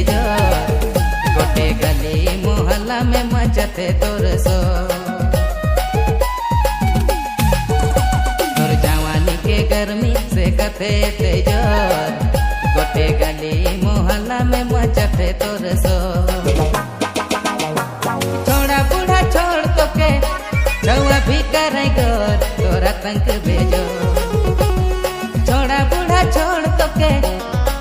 जोर, गोटे गली मोहल्ला में मचते तोर शोर। तोर जवानी के गर्मी से कथे ते जोर, गोटे गली मोहल्ला में मचते तोर शोर। छोड़ा बूढ़ा छोड़ तो के छुआ भी करे गोर, तोरा तंक भेजो। छोड़ा बूढ़ा छोड़ तो के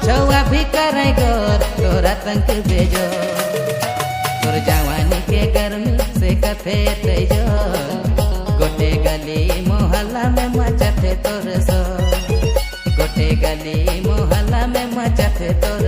छुआ भी करे गोर, तोरा तंक भेजो। तोर जवानी के गर्मी से कथे ते जोर, गोटे गली मोहल्ला में मचते तोर शोर, गोटे गली मोहल्ला में मचते तोर